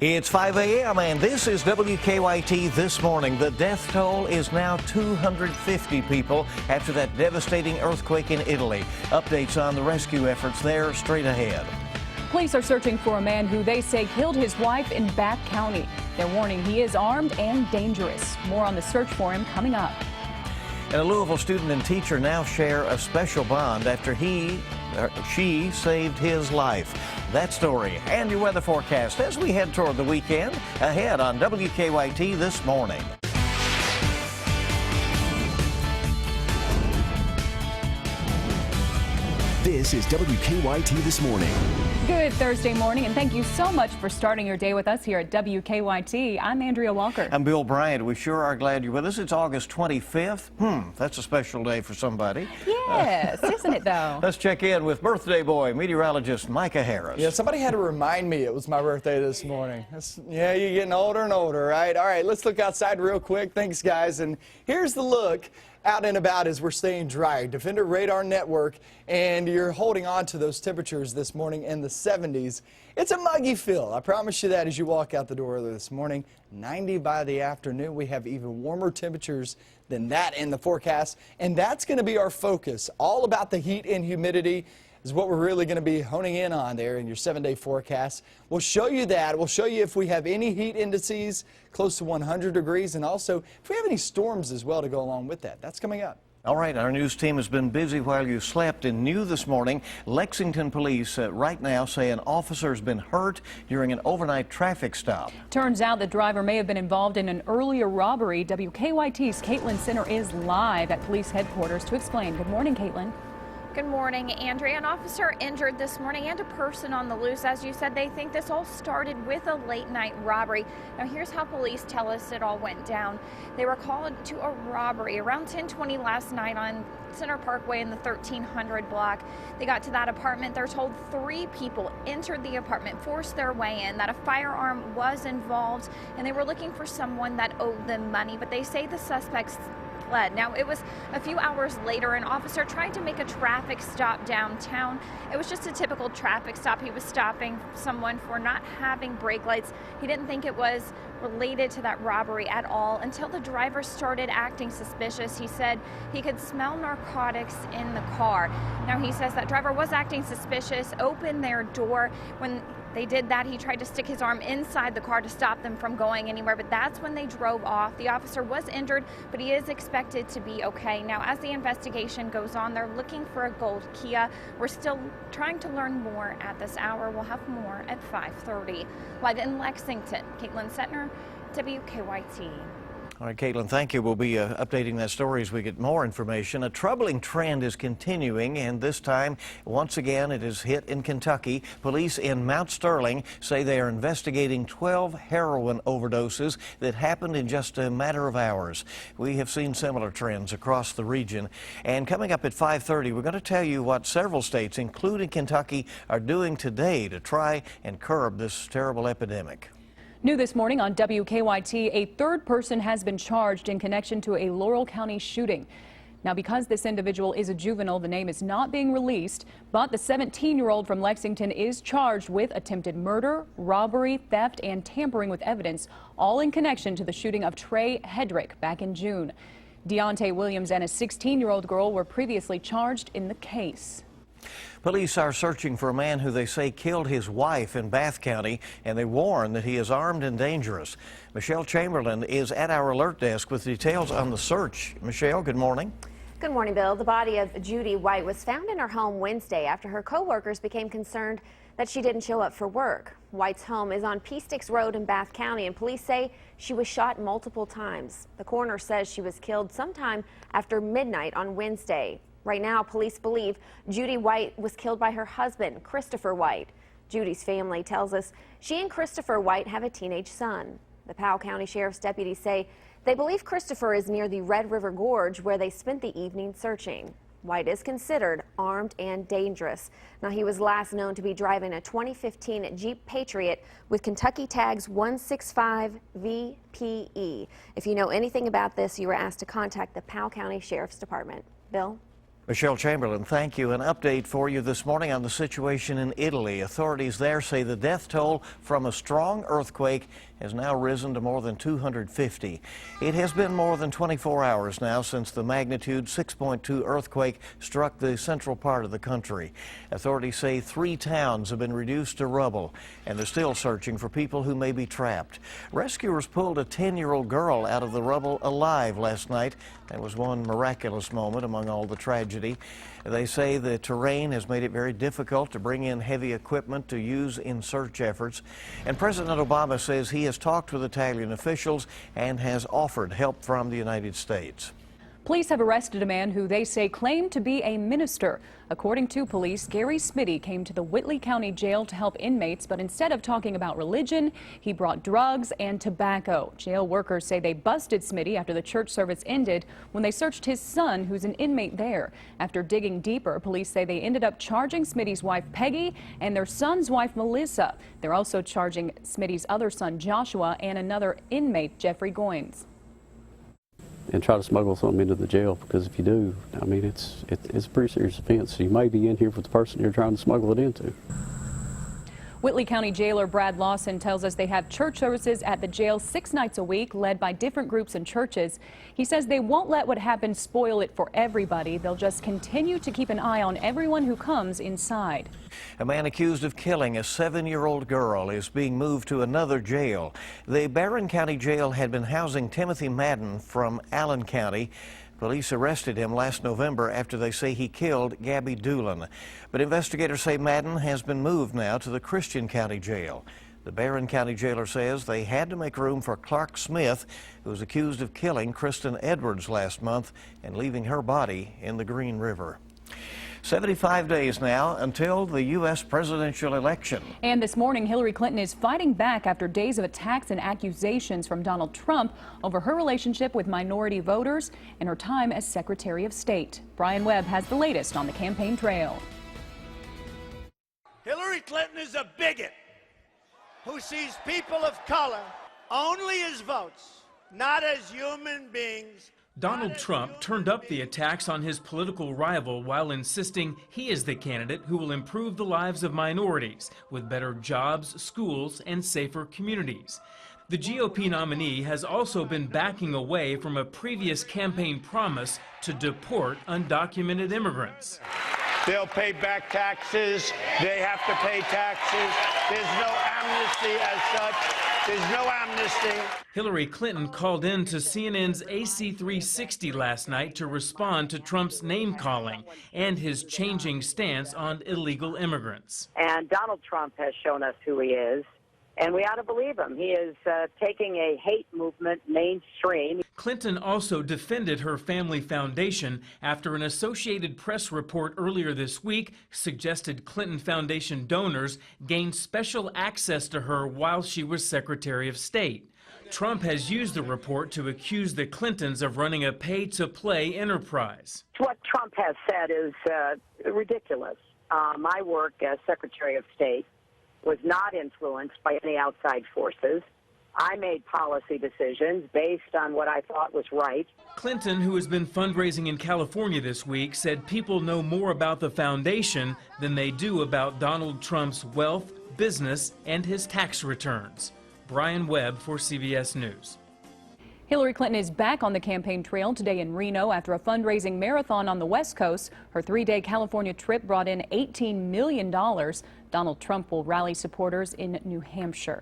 It's 5 a.m. and this is WKYT This Morning. The death toll is now 250 people after that devastating earthquake in Italy. Updates on the rescue efforts there straight ahead. Police are searching for a man who they say killed his wife in Bath County. They're warning he is armed and dangerous. More on the search for him coming up. And a Louisville student and teacher now share a special bond after she saved his life. That story and your weather forecast as we head toward the weekend ahead on WKYT This Morning. This is WKYT This Morning. Good Thursday morning, and thank you so much for starting your day with us here at WKYT. I'm Andrea Walker. I'm Bill Bryant. We sure are glad you're with us. It's August 25th. That's a special day for somebody. Yes, isn't it though? Let's check in with birthday boy, meteorologist Micah Harris. Yeah, somebody had to remind me it was my birthday this morning. Yeah, you're getting older and older, right? All right, let's look outside real quick. Thanks, guys. And here's the look out and about as we're staying dry. Defender Radar Network, and you're holding on to those temperatures this morning in the 70s. It's a muggy feel. I promise you that as you walk out the door this morning. 90 by the afternoon. We have even warmer temperatures than that in the forecast, and that's going to be our focus. All about the heat and humidity is what we're really going to be honing in on there in your 7-day forecast. We'll show you that. We'll show you if we have any heat indices close to 100 degrees, and also if we have any storms as well to go along with that. That's coming up. All right, our news team has been busy while you slept. And new this morning, Lexington police right now say an officer has been hurt during an overnight traffic stop. Turns out the driver may have been involved in an earlier robbery. WKYT's Caitlin Center is live at police headquarters to explain. Good morning, Caitlin. Good morning, Andrea. An officer injured this morning and a person on the loose. As you said, they think this all started with a late night robbery. Now here's how police tell us it all went down. They were called to a robbery around 10:20 last night on Center Parkway in the 1300 block. They got to that apartment. They're told 3 people entered the apartment, forced their way in, that a firearm was involved, and they were looking for someone that owed them money. But they say the suspects fled. Now, it was a few hours later, an officer tried to make a traffic stop downtown. It was just a typical traffic stop. He was stopping someone for not having brake lights. He didn't think it was related to that robbery at all until the driver started acting suspicious. He said he could smell narcotics in the car. Now, he says that driver was acting suspicious, opened their door. When they did that, he tried to stick his arm inside the car to stop them from going anywhere, but that's when they drove off. The officer was injured, but he is expected to be okay. Now, as the investigation goes on, they're looking for a gold Kia. We're still trying to learn more at this hour. We'll have more at 5:30. Live in Lexington, Caitlin Setner, WKYT. All right, Caitlin, thank you. We'll be updating that story as we get more information. A troubling trend is continuing, and this time, once again, it is hit in Kentucky. Police in Mount Sterling say they are investigating 12 heroin overdoses that happened in just a matter of hours. We have seen similar trends across the region. And coming up at 5:30, we're going to tell you what several states, including Kentucky, are doing today to try and curb this terrible epidemic. New this morning on WKYT, a third person has been charged in connection to a Laurel County shooting. Now, because this individual is a juvenile, the name is not being released, but the 17-year-old from Lexington is charged with attempted murder, robbery, theft, and tampering with evidence, all in connection to the shooting of Trey Hedrick back in June. Deontay Williams and a 16-year-old girl were previously charged in the case. Police are searching for a man who they say killed his wife in Bath County, and they warn that he is armed and dangerous. Michelle Chamberlain is at our alert desk with details on the search. Michelle, good morning. Good morning, Bill. The body of Judy White was found in her home Wednesday after her co-workers became concerned that she didn't show up for work. White's home is on P-Sticks Road in Bath County, and police say she was shot multiple times. The coroner says she was killed sometime after midnight on Wednesday. Right now, police believe Judy White was killed by her husband, Christopher White. Judy's family tells us she and Christopher White have a teenage son. The Powell County Sheriff's deputies say they believe Christopher is near the Red River Gorge, where they spent the evening searching. White is considered armed and dangerous. Now, he was last known to be driving a 2015 Jeep Patriot with Kentucky tags 165 VPE. If you know anything about this, you were asked to contact the Powell County Sheriff's Department. Bill? Michelle Chamberlain, thank you. An update for you this morning on the situation in Italy. Authorities there say the death toll from a strong earthquake has now risen to more than 250. It has been more than 24 hours now since the magnitude 6.2 earthquake struck the central part of the country. Authorities say 3 towns have been reduced to rubble, and they're still searching for people who may be trapped. Rescuers pulled a 10-year-old girl out of the rubble alive last night. That was one miraculous moment among all the tragedy. They say the terrain has made it very difficult to bring in heavy equipment to use in search efforts. And President Obama says he has talked with Italian officials and has offered help from the United States. Police have arrested a man who they say claimed to be a minister. According to police, Gary Smitty came to the Whitley County Jail to help inmates, but instead of talking about religion, he brought drugs and tobacco. Jail workers say they busted Smitty after the church service ended when they searched his son, who's an inmate there. After digging deeper, police say they ended up charging Smitty's wife, Peggy, and their son's wife, Melissa. They're also charging Smitty's other son, Joshua, and another inmate, Jeffrey Goins. And try to smuggle something into the jail, because if you do, I mean, it's a pretty serious offense. You may be in here with the person you're trying to smuggle it into. Whitley County Jailer Brad Lawson tells us they have church services at the jail 6 nights a week, led by different groups and churches. He says they won't let what happened spoil it for everybody. They'll just continue to keep an eye on everyone who comes inside. A man accused of killing a 7-year-old girl is being moved to another jail. The Barron County Jail had been housing Timothy Madden from Allen County. Police arrested him last November after they say he killed Gabby Doolin. But investigators say Madden has been moved now to the Christian County Jail. The Barron County jailer says they had to make room for Clark Smith, who was accused of killing Kristen Edwards last month and leaving her body in the Green River. 75 days now until the U.S. presidential election. And this morning, Hillary Clinton is fighting back after days of attacks and accusations from Donald Trump over her relationship with minority voters and her time as Secretary of State. Brian Webb has the latest on the campaign trail. Hillary Clinton is a bigot who sees people of color only as votes, not as human beings. Donald Trump turned up the attacks on his political rival while insisting he is the candidate who will improve the lives of minorities with better jobs, schools, and safer communities. The GOP nominee has also been backing away from a previous campaign promise to deport undocumented immigrants. They'll pay back taxes. They have to pay taxes. There's no amnesty as such. There's no amnesty. Hillary Clinton called in to CNN's AC360 last night to respond to Trump's name-calling and his changing stance on illegal immigrants. And Donald Trump has shown us who he is, and we ought to believe him. He is taking a hate movement mainstream. Clinton also defended her family foundation after an Associated Press report earlier this week suggested Clinton Foundation donors gained special access to her while she was Secretary of State. Trump has used the report to accuse the Clintons of running a pay-to-play enterprise. What Trump has said is ridiculous. My work as Secretary of State was not influenced by any outside forces. I made policy decisions based on what I thought was right. Clinton, who has been fundraising in California this week, said people know more about the foundation than they do about Donald Trump's wealth, business, and his tax returns. Brian Webb for CBS News. Hillary Clinton is back on the campaign trail today in Reno after a fundraising marathon on the West Coast. Her 3-day California trip brought in $18 million. Donald Trump will rally supporters in New Hampshire.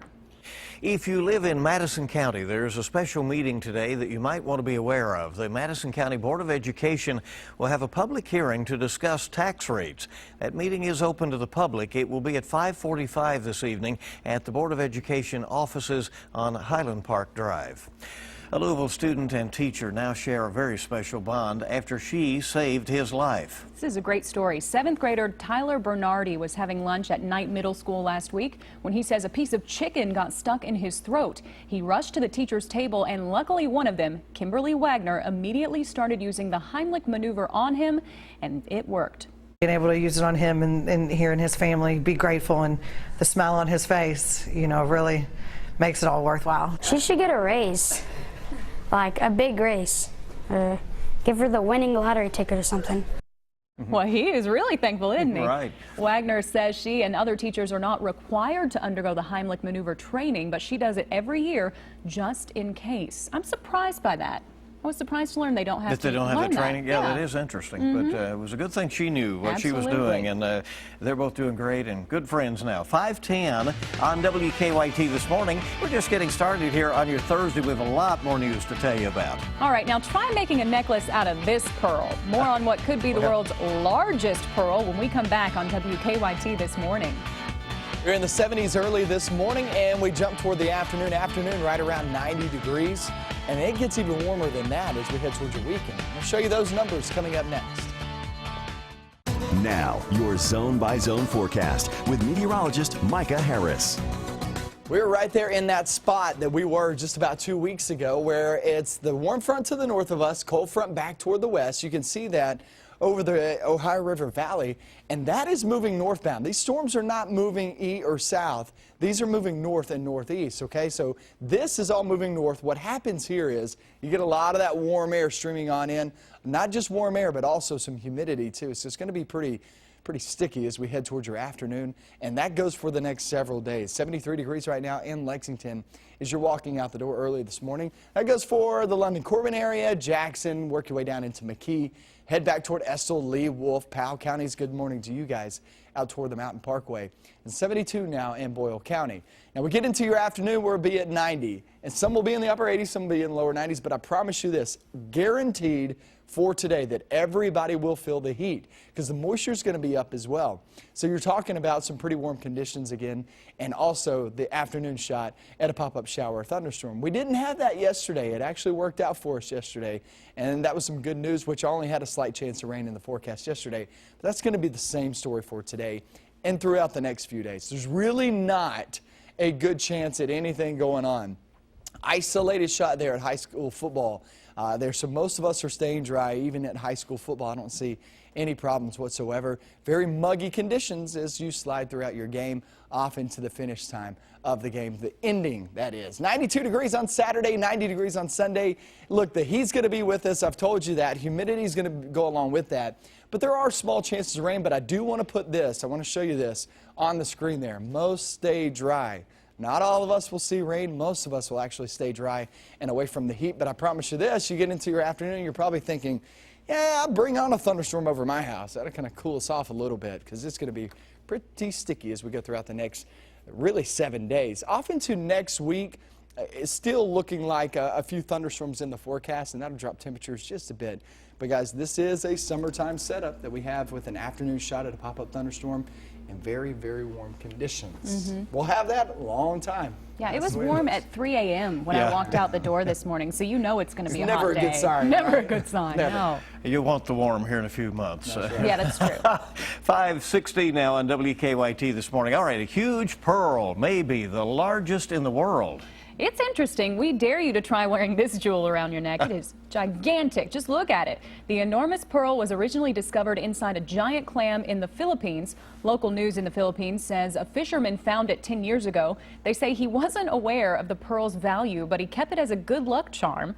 If you live in Madison County, there's a special meeting today that you might want to be aware of. The Madison County Board of Education will have a public hearing to discuss tax rates. That meeting is open to the public. It will be at 5:45 this evening at the Board of Education offices on Highland Park Drive. A Louisville student and teacher now share a very special bond after she saved his life. This is a great story. 7th grader Tyler Bernardi was having lunch at Knight Middle School last week when he says a piece of chicken got stuck in his throat. He rushed to the teacher's table and luckily one of them, Kimberly Wagner, immediately started using the Heimlich maneuver on him, and it worked. Being able to use it on him and hearing his family be grateful and the smile on his face, you know, really makes it all worthwhile. She should get a raise. Like a big race. Give her the winning lottery ticket or something. Well, he is really thankful, isn't he? Right. Wagner says she and other teachers are not required to undergo the Heimlich maneuver training, but she does it every year just in case. I'm surprised by that. I was surprised to learn they don't have That they don't have learn the training? that. Yeah, that is interesting. But it was a good thing she knew what she was doing. And they're both doing great and good friends now. 5:10 on WKYT this morning. We're just getting started here on your Thursday. We have a lot more news to tell you about. All right, now try making a necklace out of this pearl. More on what could be the world's largest pearl when we come back on WKYT this morning. We're in the 70s early this morning, and we jump toward the afternoon right around 90 degrees. And it gets even warmer than that as we head towards your weekend. We'll show you those numbers coming up next. Now, your zone-by-zone forecast with meteorologist Micah Harris. We're right there in that spot that we were just about 2 weeks ago, where it's the warm front to the north of us, cold front back toward the west. You can see that over the Ohio River Valley, and that is moving northbound. These storms are not moving east or south. These are moving north and northeast, okay? So this is all moving north. What happens here is you get a lot of that warm air streaming on in, not just warm air, but also some humidity too. So it's going to be pretty sticky as we head towards your afternoon, and that goes for the next several days. 73 degrees right now in Lexington as you're walking out the door early this morning. That goes for the London-Corbin area, Jackson, work your way down into McKee, head back toward Estill, Lee, Wolf, Powell counties. Good morning to you guys out toward the Mountain Parkway. And 72 now in Boyle County. Now we get into your afternoon, we'll be at 90, and some will be in the upper 80s, some will be in the lower 90s, but I promise you this, guaranteed for today that everybody will feel the heat because the moisture is going to be up as well. So you're talking about some pretty warm conditions again, and also the afternoon shot at a pop-up shower or thunderstorm. We didn't have that yesterday. It actually worked out for us yesterday, and that was some good news, which only had a slight chance of rain in the forecast yesterday. But that's going to be the same story for today and throughout the next few days. There's really not a good chance at anything going on. Isolated shot there at high school football. So most of us are staying dry, even at high school football. I don't see any problems whatsoever. Very muggy conditions as you slide throughout your game off into the finish time of the game, the ending, that is. 92 degrees on Saturday, 90 degrees on Sunday. Look, the heat's going to be with us. I've told you that. Humidity is going to go along with that. But there are small chances of rain, but I do want to put this, I want to show you this on the screen there. Most stay dry. Not all of us will see rain. Most of us will actually stay dry and away from the heat. But I promise you this, you get into your afternoon, you're probably thinking, yeah, I'll bring on a thunderstorm over my house. That'll kind of cool us off a little bit because it's going to be pretty sticky as we go throughout the next, really 7 days. Off into next week, it's still looking like a few thunderstorms in the forecast, and that'll drop temperatures just a bit. But guys, this is a summertime setup that we have with an afternoon shot at a pop-up thunderstorm in very, very warm conditions. We'll have that a long time. Yeah, it was warm at 3 a.m. when I walked out the door this morning, so you know it's going to be a hot day. Never a good sign. Never a good sign, no. You want the warm here in a few months. Yeah, that's true. 5:60 now on WKYT this morning. All right, a huge pearl, maybe the largest in the world. It's interesting. We dare you to try wearing this jewel around your neck. It is gigantic. Just look at it. The enormous pearl was originally discovered inside a giant clam in the Philippines. Local news in the Philippines says a fisherman found it 10 years ago. They say he wasn't aware of the pearl's value, but he kept it as a good luck charm.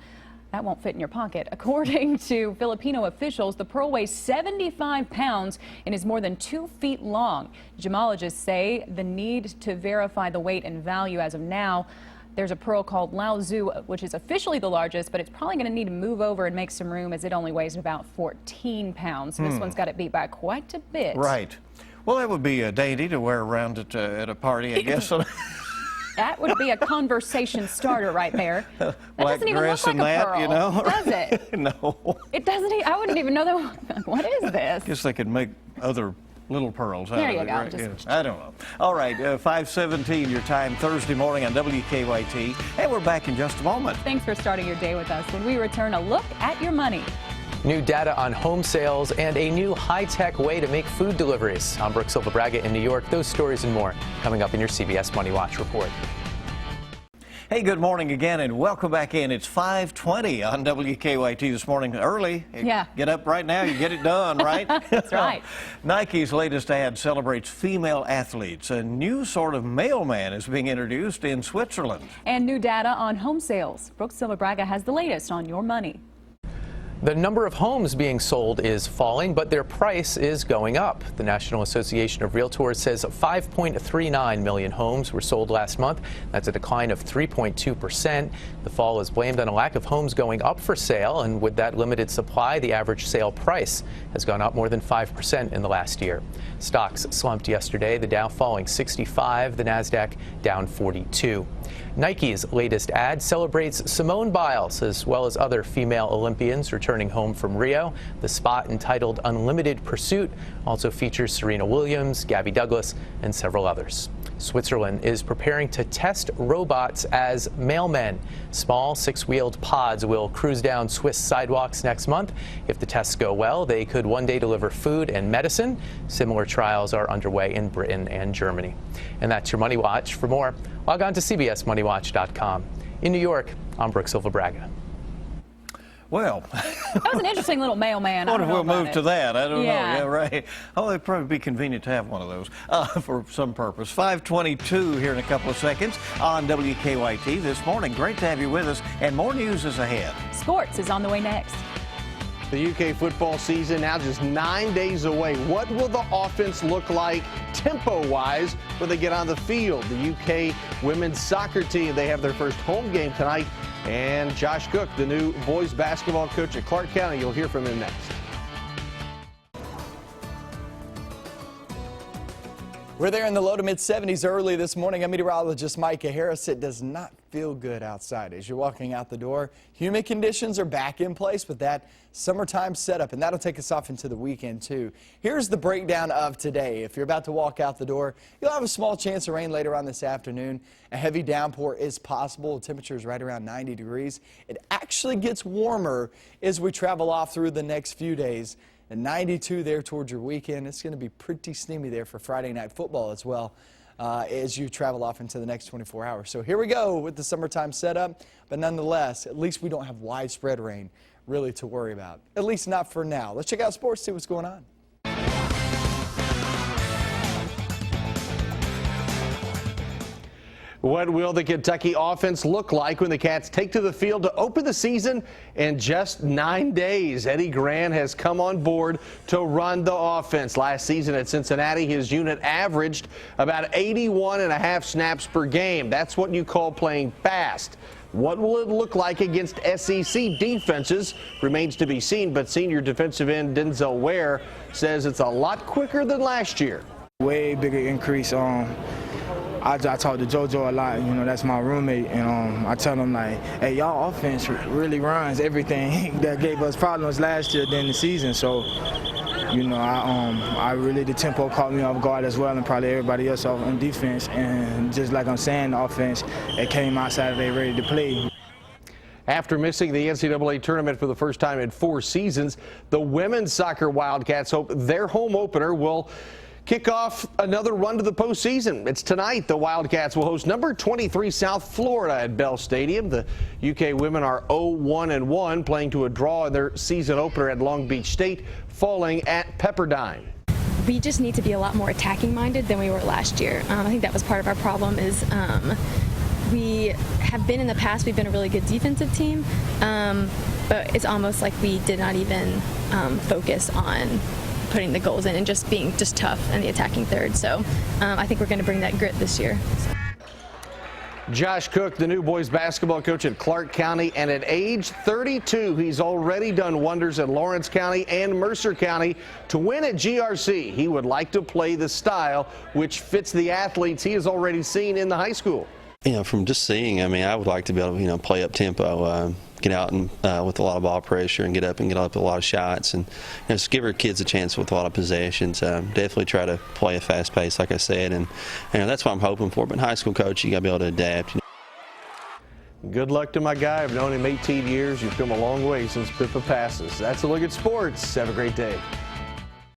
That won't fit in your pocket. According to Filipino officials, the pearl weighs 75 pounds and is more than 2 feet long. Gemologists say the need to verify the weight and value as of now. There's a pearl called Lao Tzu, which is officially the largest, but it's probably going to need to move over and make some room as it only weighs about 14 pounds. This one's got it beat by quite a bit. Right. Well, that would be dainty to wear around at a party, I guess. That would be a conversation starter right there. That Black doesn't even dress look like and a that, pearl, you know? does it? No. It doesn't. I wouldn't even know that. What is this? Guess they could make other little pearls out There of you it, go. right? Yeah. I don't know. All right, 5:17 your time Thursday morning on WKYT, and we're back in just a moment. Thanks for starting your day with us. When we return, a look at your money. New data on home sales and a new high-tech way to make food deliveries. I'm Brooke Silva Braga in New York. Those stories and more coming up in your CBS Money Watch report. Hey, good morning again, and welcome back in. It's 5:20 on WKYT this morning. Early. Yeah. Get up right now. You get it done, right? That's right. Nike's latest ad celebrates female athletes. A new sort of mailman is being introduced in Switzerland. And new data on home sales. Brooke Silva Braga has the latest on your money. The number of homes being sold is falling, but their price is going up. The National Association of Realtors says 5.39 million homes were sold last month. That's a decline of 3.2%. The fall is blamed on a lack of homes going up for sale, and with that limited supply, the average sale price has gone up more than 5% in the last year. Stocks slumped yesterday, the Dow falling 65, the Nasdaq down 42. Nike's latest ad celebrates Simone Biles as well as other female Olympians returning home from Rio. The spot, entitled Unlimited Pursuit, also features Serena Williams, Gabby Douglas, and several others. Switzerland is preparing to test robots as mailmen. Small six-wheeled pods will cruise down Swiss sidewalks next month. If the tests go well, they could one day deliver food and medicine. Similar trials are underway in Britain and Germany. And that's your Money Watch. For more, log on to CBSMoneyWatch.com. In New York, I'm Brooke Silva Braga. Well, that was an interesting little mailman. I wonder if we'll move to that. I don't know. Yeah, right. Oh, it'd probably be convenient to have one of those for some purpose. 5:22 here in a couple of seconds on WKYT this morning. Great to have you with us, and more news is ahead. Sports is on the way next. The UK football season now just 9 days away. What will the offense look like tempo-wise when they get on the field? The UK women's soccer team, they have their first home game tonight. And Josh Cook, the new boys basketball coach at Clark County, you'll hear from him next. We're there in the low to mid 70s early this morning. I'm meteorologist Micah Harris. It does not feel good outside as you're walking out the door. Humid conditions are back in place with that summertime setup, and that'll take us off into the weekend too. Here's the breakdown of today. If you're about to walk out the door, you'll have a small chance of rain later on this afternoon. A heavy downpour is possible. The temperature is right around 90 degrees. It actually gets warmer as we travel off through the next few days. And 92 there towards your weekend. It's going to be pretty steamy there for Friday night football as well as you travel off into the next 24 hours. So here we go with the summertime setup. But nonetheless, at least we don't have widespread rain really to worry about. At least not for now. Let's check out sports, see what's going on. What will the Kentucky offense look like when the Cats take to the field to open the season in just 9 days? Eddie Grant has come on board to run the offense. Last season at Cincinnati, his unit averaged about 81.5 snaps per game. That's what you call playing fast. What will it look like against SEC defenses remains to be seen, but senior defensive end Denzel Ware says it's a lot quicker than last year. Way bigger increase. I talk to JoJo a lot, you know, that's my roommate, and I tell him, like, hey, y'all offense really runs everything that gave us problems last year during the season. So, you know, I really, the tempo caught me off guard as well, and probably everybody else on defense. And just like I'm saying, the offense, it came out Saturday ready to play. After missing the NCAA tournament for the first time in 4 seasons, the women's soccer Wildcats hope their home opener will kick off another run to the postseason. It's tonight. The Wildcats will host number 23 South Florida at Bell Stadium. The UK women are 0-1-1, playing to a draw in their season opener at Long Beach State, falling at Pepperdine. We just need to be a lot more attacking minded than we were last year. I think that was part of our problem is we have been in the past, we've been a really good defensive team, but it's almost like we did not even focus on putting the goals in and just being tough in the attacking third. So I think we're going to bring that grit this year. Josh Cook, the new boys basketball coach at Clark County, and at age 32, he's already done wonders at Lawrence County and Mercer County. To win at GRC, he would like to play the style which fits the athletes he has already seen in the high school. You know, from just seeing, I mean, I would like to be able to, you know, play up tempo, get out and with a lot of ball pressure and get up with a lot of shots, and just give our kids a chance with a lot of possessions. Definitely try to play a fast pace, like I said, and that's what I'm hoping for. But in high school, coach, you got to be able to adapt. Good luck to my guy. I've known him 18 years. You've come a long way since Pippa passes. That's a look at sports. Have a great day.